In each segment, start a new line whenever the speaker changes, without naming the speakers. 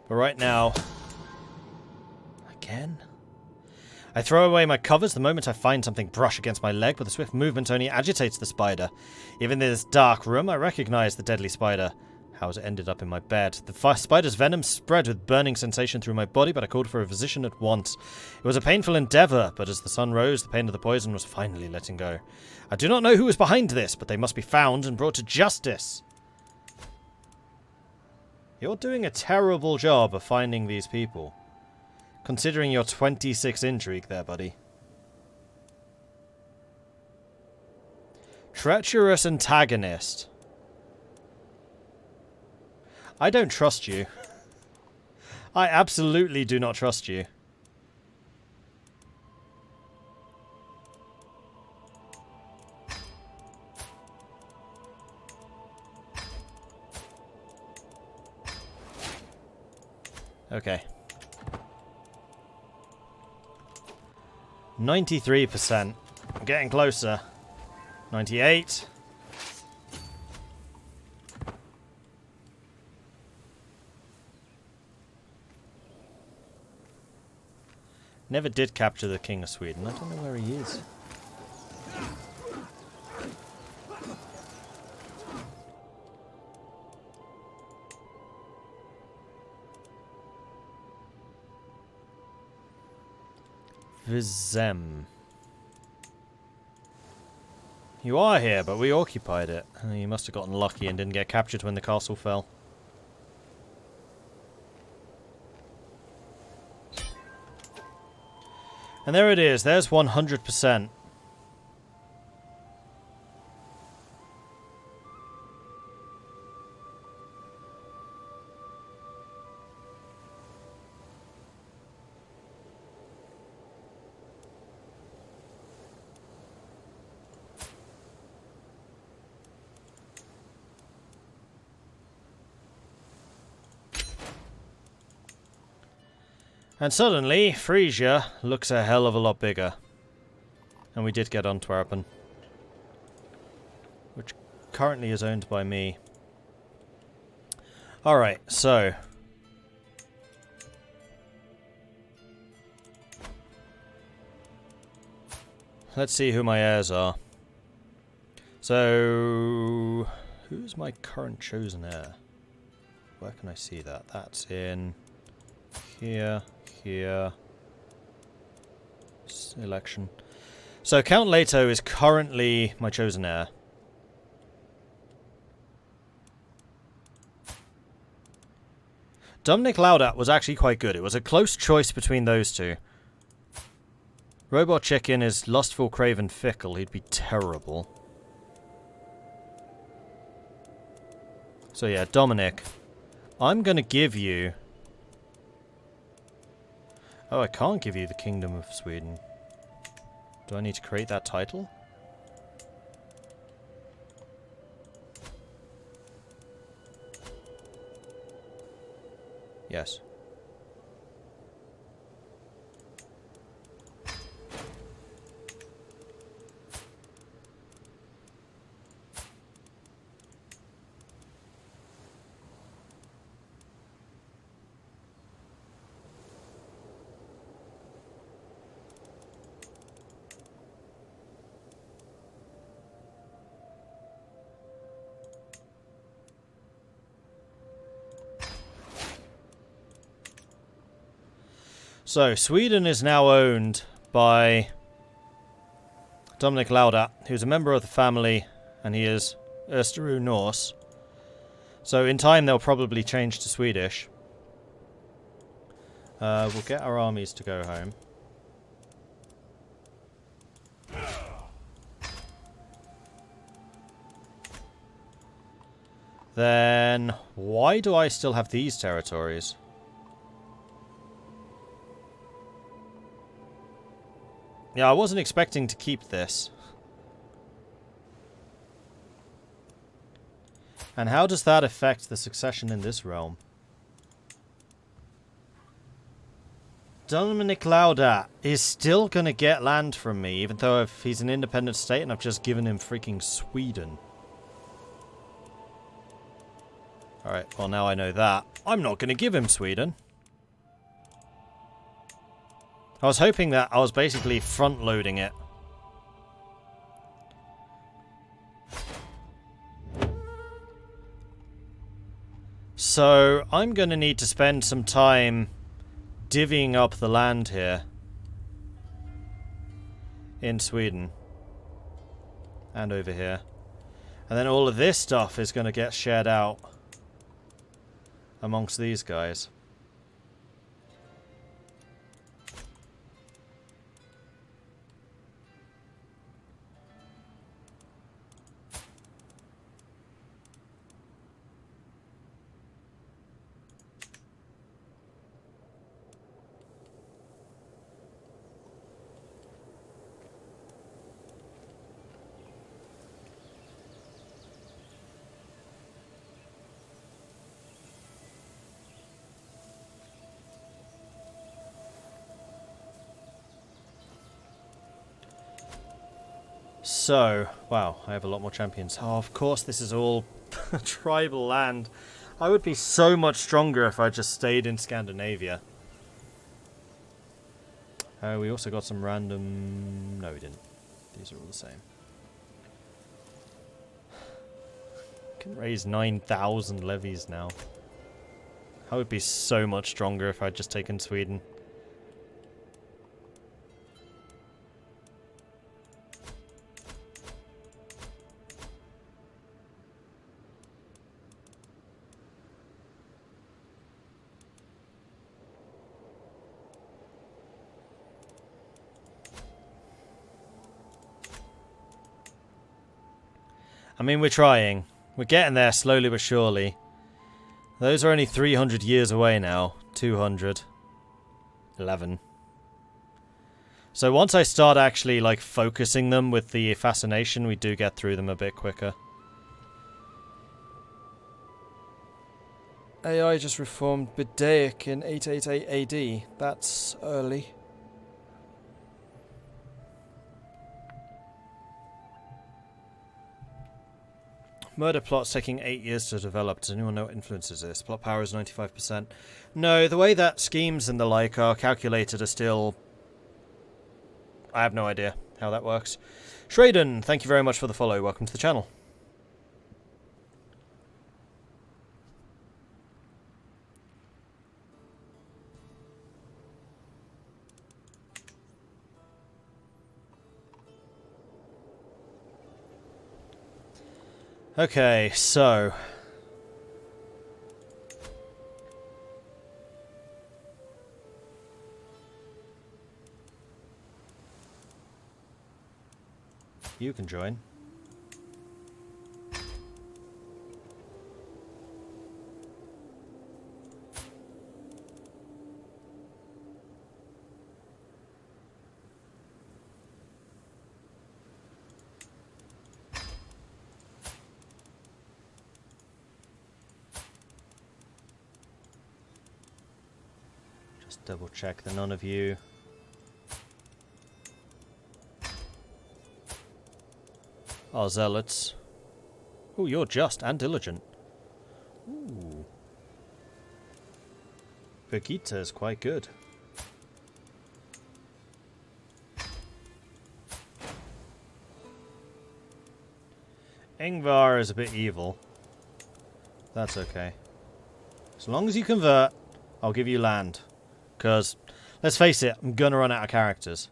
But right now... Again? I throw away my covers the moment I find something brush against my leg, but the swift movement only agitates the spider. Even in this dark room, I recognize the deadly spider. How has it ended up in my bed? The spider's venom spread with burning sensation through my body, but I called for a physician at once. It was a painful endeavor, but as the sun rose, the pain of the poison was finally letting go. I do not know who is behind this, but they must be found and brought to justice. You're doing a terrible job of finding these people. Considering your 26 intrigue there, buddy. Treacherous antagonist. I don't trust you. I absolutely do not trust you. Okay. 93%. I'm getting closer. 98. Never did capture the King of Sweden. I don't know where he is. Vizem. You are here, but we occupied it. You must have gotten lucky and didn't get captured when the castle fell. And there it is. There's 100%. And suddenly, Frisia looks a hell of a lot bigger. And we did get Antwerpen. Which currently is owned by me. Alright, so... let's see who my heirs are. So... who's my current chosen heir? Where can I see that? That's in... here... here. Election. So Count Leto is currently my chosen heir. Dominic Laudat was actually quite good. It was a close choice between those two. Robot Chicken is lustful, craven, fickle. He'd be terrible. So yeah, Dominic. I'm gonna give you... oh, I can't give you the Kingdom of Sweden. Do I need to create that title? Yes. So, Sweden is now owned by Dominic Laudat, who's a member of the family, and he is Österö Norse. So, in time, they'll probably change to Swedish. We'll get our armies to go home. Then, why do I still have these territories? Yeah, I wasn't expecting to keep this. And how does that affect the succession in this realm? Dominic Laudat is still gonna get land from me, even though he's an independent state and I've just given him freaking Sweden. Alright, well now I know that. I'm not going to give him Sweden. I was hoping that I was basically front-loading it. So, I'm going to need to spend some time divvying up the land here. In Sweden. And over here. And then all of this stuff is going to get shared out amongst these guys. So, wow, I have a lot more champions. Oh, of course this is all tribal land. I would be so much stronger if I just stayed in Scandinavia. We also got some random... No, we didn't. These are all the same. Can raise 9,000 levies now. I would be so much stronger if I'd just taken Sweden. I mean, we're trying. We're getting there slowly but surely. Those are only 300 years away now. 200. 11. So once I start actually, like, focusing them with the fascination, we do get through them a bit quicker. AI just reformed Bidaic in 888 AD. That's early. Murder plot's taking 8 years to develop. Does anyone know what influences this? Plot power is 95%. No, the way that schemes and the like are calculated are still... I have no idea how that works. Shraden, thank you very much for the follow. Welcome to the channel. Okay, so... You can join. Just double check that none of you... are zealots. Ooh, you're just and diligent. Ooh. Birgitta is quite good. Ingvar is a bit evil. That's okay. As long as you convert, I'll give you land. Because, let's face it, I'm gonna run out of characters.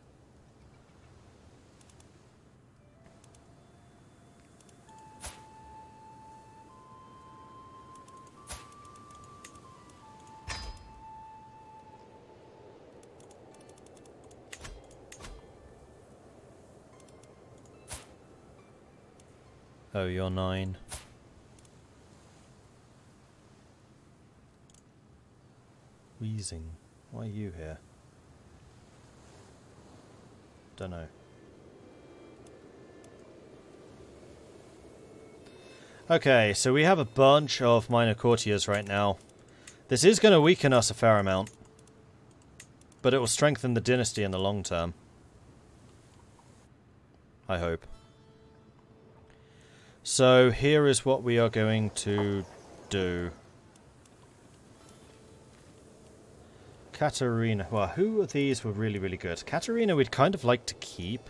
Oh, you're 9. Wheezing. Why are you here? Dunno. Okay, so we have a bunch of minor courtiers right now. This is going to weaken us a fair amount. But it will strengthen the dynasty in the long term. I hope. So here is what we are going to do. Katarina. Well, who of these were really, really good? Katarina we'd kind of like to keep.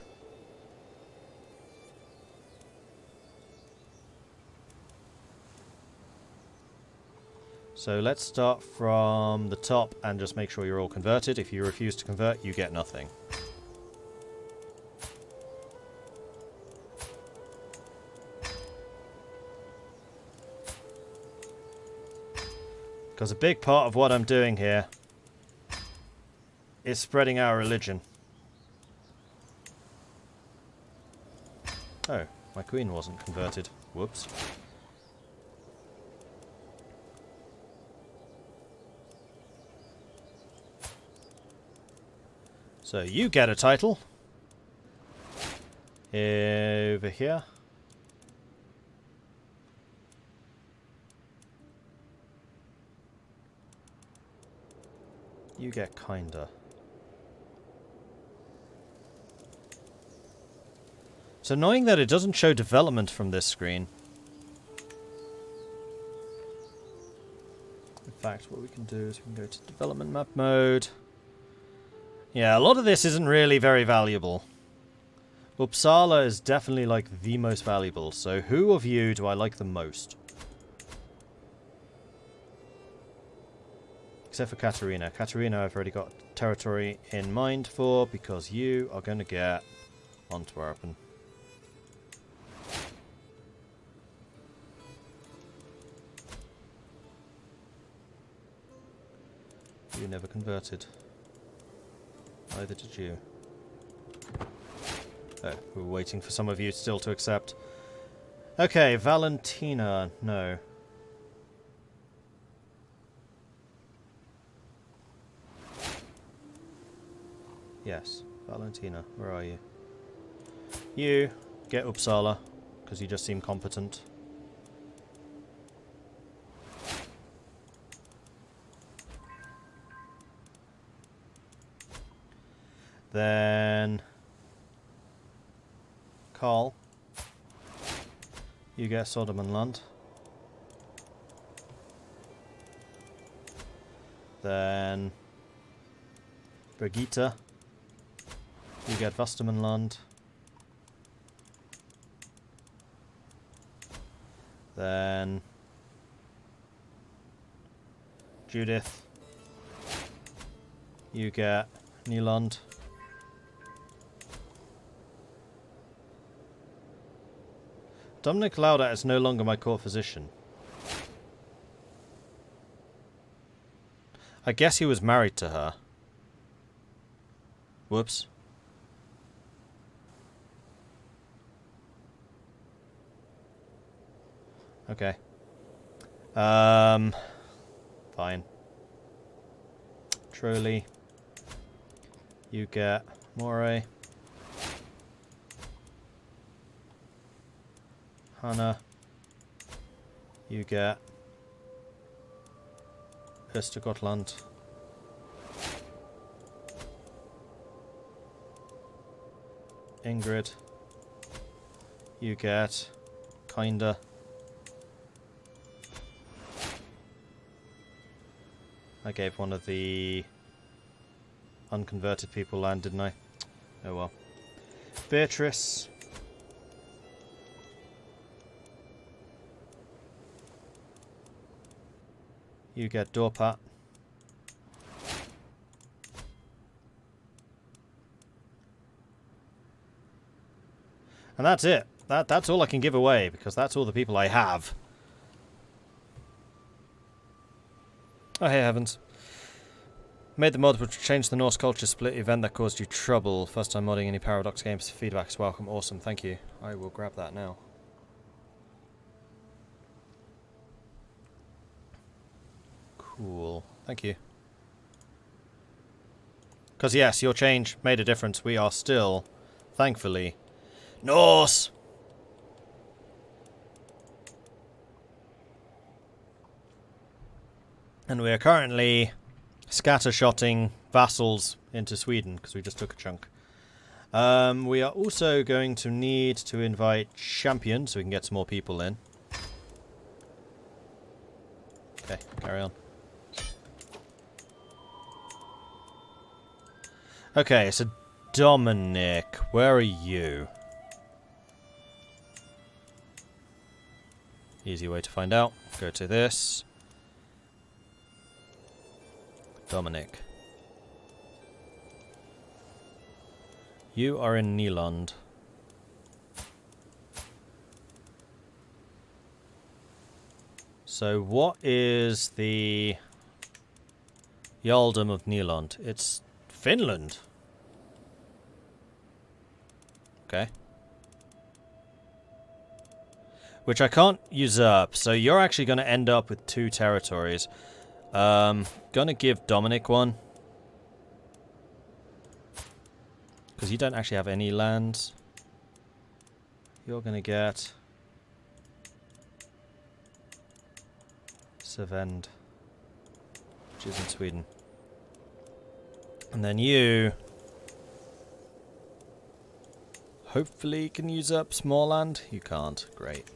So let's start from the top and just make sure you're all converted. If you refuse to convert, you get nothing. Because a big part of what I'm doing here is spreading our religion. Oh, my queen wasn't converted. Whoops. So you get a title. Over here. You get kinda. It's annoying that it doesn't show development from this screen. In fact, what we can do is we can go to development map mode. Yeah, a lot of this isn't really very valuable. Uppsala is definitely like the most valuable, so who of you do I like the most? Except for Katarina. Katarina I've already got territory in mind for, because you are going to get Antwerpen. You never converted. Neither did you. Oh, we were waiting for some of you still to accept. Okay, Valentina. No. Yes, Valentina. Where are you? You get Uppsala, because you just seem competent. Then Carl, you get Sodermanland. Then Brigitte, you get Westermanland. Then Judith, you get Nyland. Dominic Lauda is no longer my court physician. I guess he was married to her. Whoops. Okay. Fine. Trolley. You get Moray. Hannah, you get Gotland. Ingrid, you get kinda. I gave one of the unconverted people land, didn't I? Oh well. Beatrice. You get Dorpat. And that's it. That's all I can give away, because that's all the people I have. Oh, hey, heavens. Made the mod which changed the Norse culture split event that caused you trouble. First time modding any Paradox games. Feedback is welcome. Awesome. Thank you. I will grab that now. Cool. Thank you. Because yes, your change made a difference. We are still, thankfully, Norse! And we are currently scattershotting vassals into Sweden, because we just took a chunk. We are also going to need to invite champions so we can get some more people in. Okay, carry on. Okay, so Dominic, where are you? Easy way to find out. Go to this. Dominic. You are in Nyland. So what is the Jarldom of Nyland? It's Finland. Okay. Which I can't usurp, so you're actually going to end up with 2 territories. Gonna give Dominic one. Because you don't actually have any lands. You're going to get Sevend, which is in Sweden. And then you hopefully can use up Småland. You can't. Great.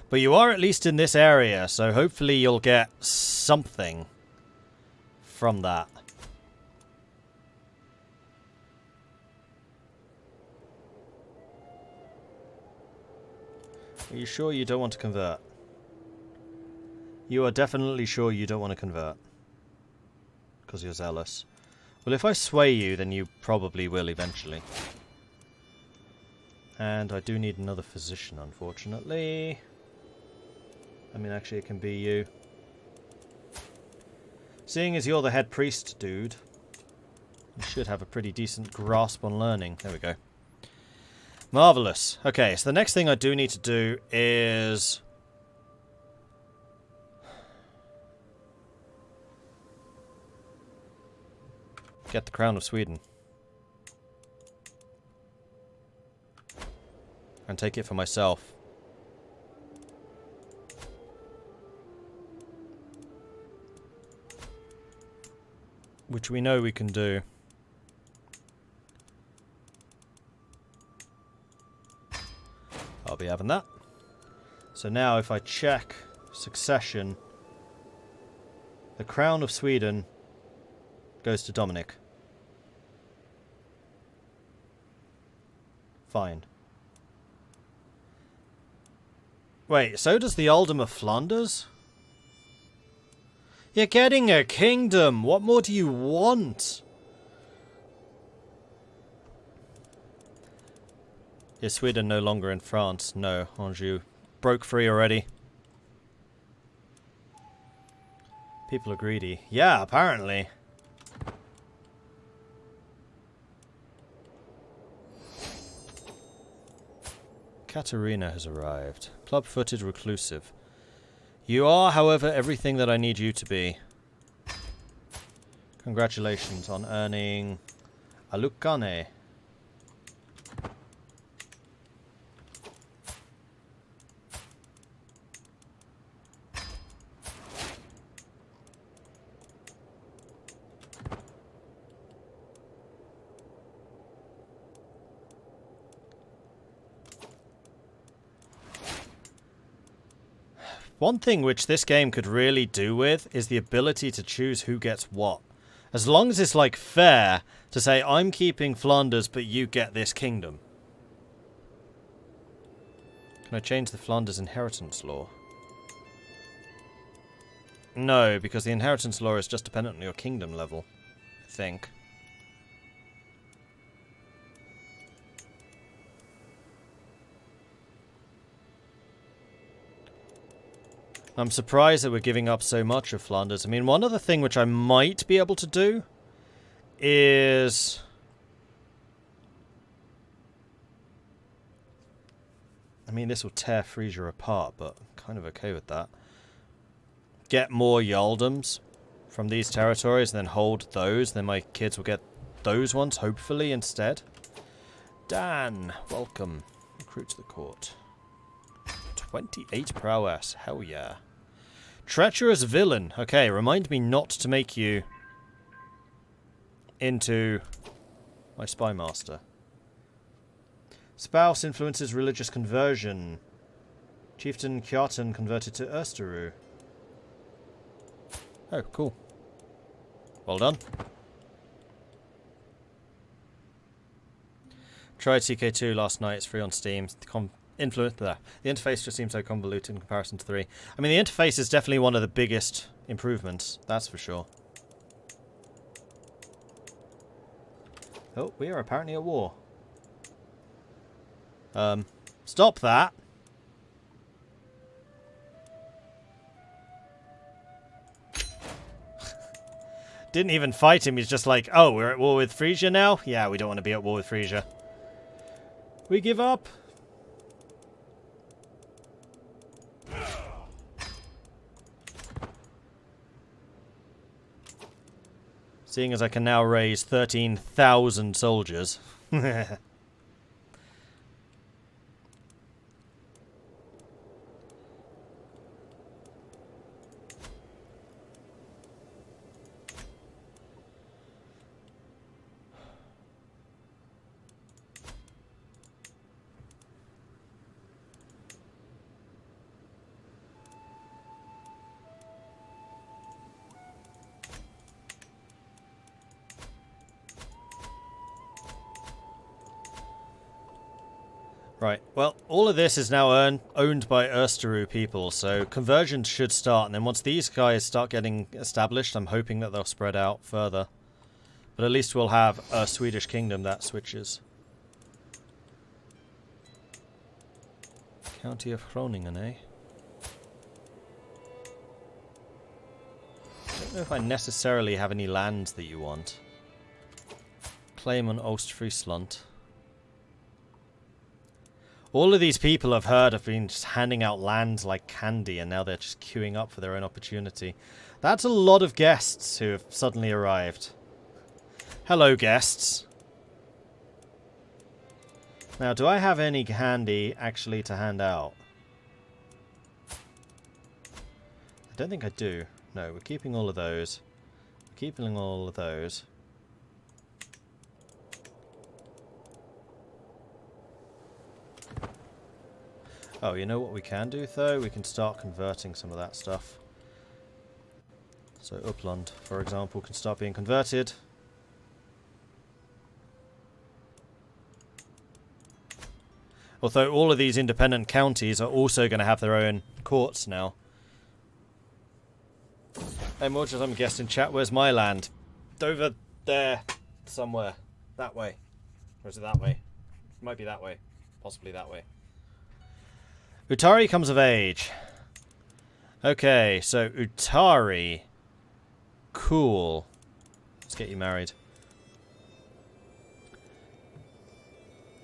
But you are at least in this area, so hopefully you'll get something from that. Are you sure you don't want to convert? You are definitely sure you don't want to convert. Because you're zealous. Well, if I sway you, then you probably will eventually. And I do need another physician, unfortunately. I mean, actually, it can be you. Seeing as you're the head priest, dude, you should have a pretty decent grasp on learning. There we go. Marvellous. Okay, so the next thing I do need to do is get the Crown of Sweden. And take it for myself. Which we know we can do. I'll be having that. So now if I check succession, the Crown of Sweden goes to Dominic. Fine. Wait, so does the Earldom of Flanders? You're getting a kingdom! What more do you want? Is Sweden no longer in France? No, Anjou broke free already. People are greedy. Yeah, apparently. Katerina has arrived. Club-footed reclusive. You are, however, everything that I need you to be. Congratulations on earning a Lucane. One thing which this game could really do with is the ability to choose who gets what. As long as it's like fair to say, I'm keeping Flanders, but you get this kingdom. Can I change the Flanders inheritance law? No, because the inheritance law is just dependent on your kingdom level, I think. I'm surprised that we're giving up so much of Flanders. I mean, one other thing which I might be able to do is... I mean, this will tear Frisia apart, but I'm kind of okay with that. Get more Jarldoms from these territories and then hold those. Then my kids will get those ones, hopefully, instead. Dan, welcome. Recruit to the court. 28 prowess. Hell yeah. Treacherous villain. Okay, remind me not to make you into my spy master. Spouse influences religious conversion. Chieftain Kjartan converted to Ersteru. Oh, cool. Well done. Tried CK2 last night. It's free on Steam. The interface just seems so convoluted in comparison to 3. I mean, the interface is definitely one of the biggest improvements. That's for sure. Oh, we are apparently at war. Stop that. Didn't even fight him. He's just like, oh, we're at war with Frisia now? Yeah, we don't want to be at war with Frisia. We give up. Seeing as I can now raise 13,000 soldiers. Right, well, all of this is now owned by Ersteru people, so conversions should start, and then once these guys start getting established, I'm hoping that they'll spread out further. But at least we'll have a Swedish kingdom that switches. County of Groningen, eh? I don't know if I necessarily have any lands that you want. Claim on Ostfriesland. All of these people I've heard have been just handing out lands like candy, and now they're just queuing up for their own opportunity. That's a lot of guests who have suddenly arrived. Hello, guests. Now, do I have any candy actually to hand out? I don't think I do. No, we're keeping all of those. We're keeping all of those. Oh, you know what we can do, though? We can start converting some of that stuff. So Uppland, for example, can start being converted. Although all of these independent counties are also going to have their own courts now. Hey, Mordred, I'm a guest in chat. Where's my land? Over there, somewhere. That way. Or is it that way? It might be that way. Possibly that way. Utari comes of age. Okay, so Utari. Cool. Let's get you married.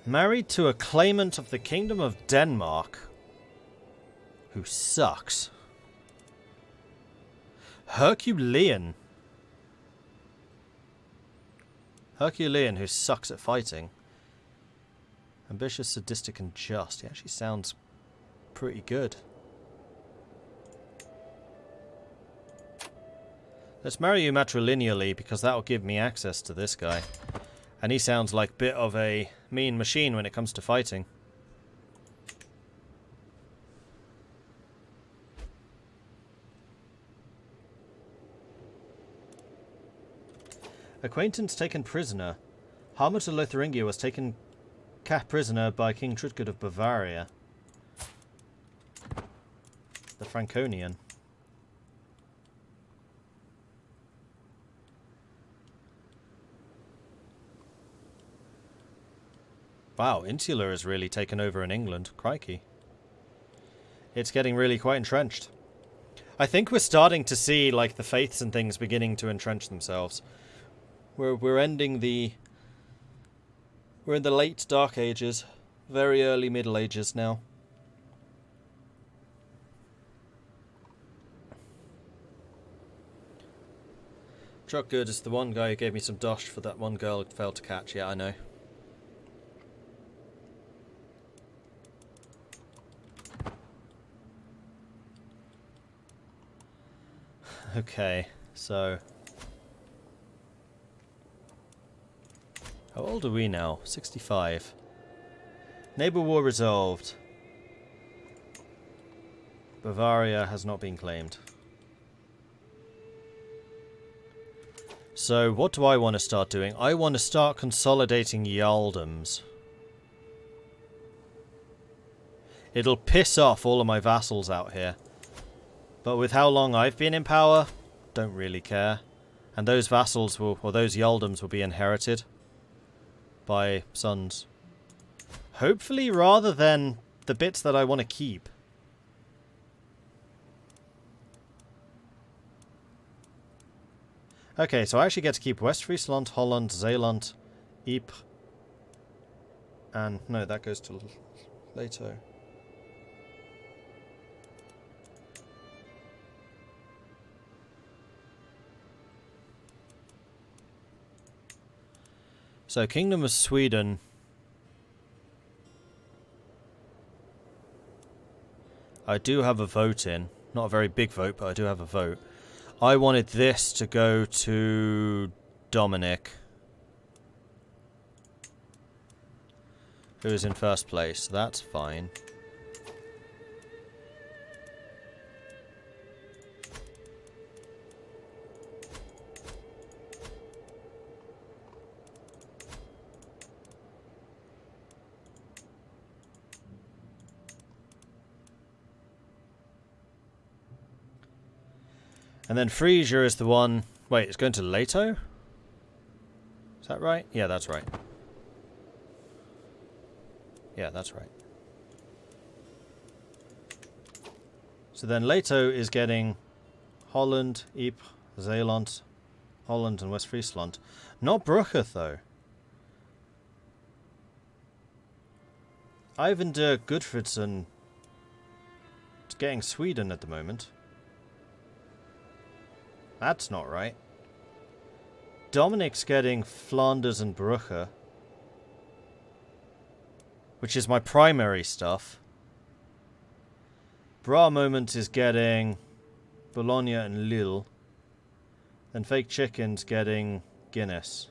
Married to a claimant of the Kingdom of Denmark. Who sucks. Herculean. Herculean, who sucks at fighting. Ambitious, sadistic, and just. He actually sounds pretty good. Let's marry you matrilineally, because that'll give me access to this guy. And he sounds like a bit of a mean machine when it comes to fighting. Acquaintance taken prisoner. Harmut of Lotharingia was taken prisoner by King Trudgerd of Bavaria. The Franconian. Wow, Insula has really taken over in England. Crikey. It's getting really quite entrenched. I think we're starting to see, like, the faiths and things beginning to entrench themselves. We're ending the... We're in the late Dark Ages. Very early Middle Ages now. Trudgerd is the one guy who gave me some dosh for that one girl who failed to catch. Yeah, I know. Okay, so... How old are we now? 65. Neighbour war resolved. Bavaria has not been claimed. So, what do I want to start doing? I want to start consolidating Jarldoms. It'll piss off all of my vassals out here. But with how long I've been in power, don't really care. And those vassals will, or those earldoms will be inherited by sons. Hopefully rather than the bits that I want to keep. Okay, so I actually get to keep West Friesland, Holland, Zeeland, Ypres, and no, that goes to Leto. So, Kingdom of Sweden. I do have a vote in. Not a very big vote, but I do have a vote. I wanted this to go to Dominic, who is in first place. That's fine. And then Frisia is the one... Wait, it's going to Leto? Is that right? Yeah, that's right. Yeah, that's right. So then Leto is getting Holland, Ypres, Zeeland, Holland and West Friesland. Not Brugge, though. Ivan de Gudfridsson is getting Sweden at the moment. That's not right. Dominic's getting Flanders and Brugge, which is my primary stuff. Bra Moment is getting Bologna and Lille. Then Fake Chicken's getting Guinness.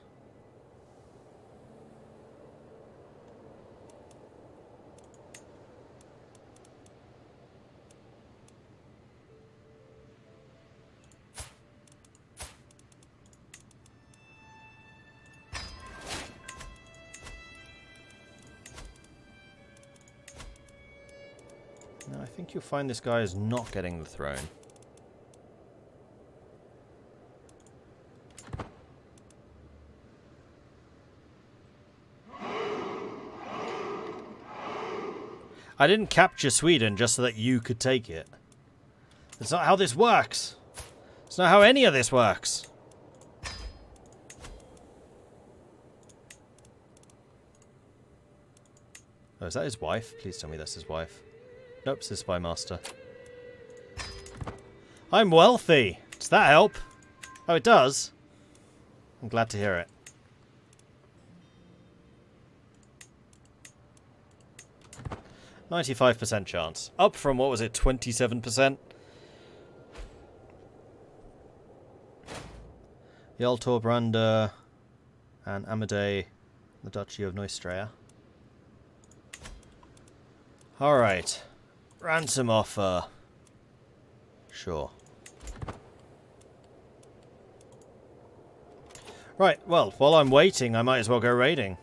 Now, I think you'll find this guy is not getting the throne. I didn't capture Sweden just so that you could take it. That's not how this works. It's not how any of this works. Oh, is that his wife? Please tell me that's his wife. Nope, it's the Spy Master. I'm wealthy! Does that help? Oh, it does? I'm glad to hear it. %95 chance. Up from, what was it, 27%? Jarl Torbrander and Amadei, the Duchy of Neustria. Alright. Ransom offer. Sure. Right, well, while I'm waiting, I might as well go raiding.